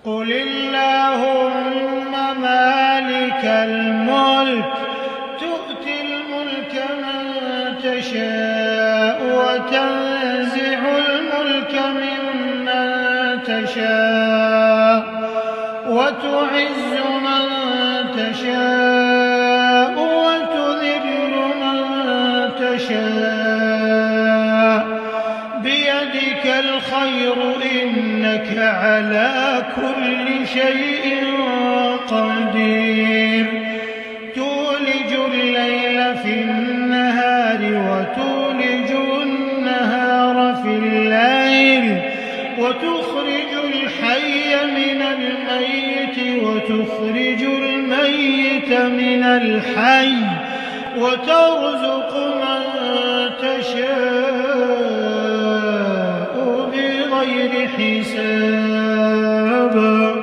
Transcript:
قل اللهم مالك الملك تؤتي الملك من تشاء وتنزع الملك ممن تشاء وتعز من تشاء وتذل من تشاء بيدك الخير إنك على كل شيء قدير تولج الليل في النهار وتولج النهار في الليل وتخرج الحي من الميت وتخرج الميت من الحي وترزق من تشاء بغير حساب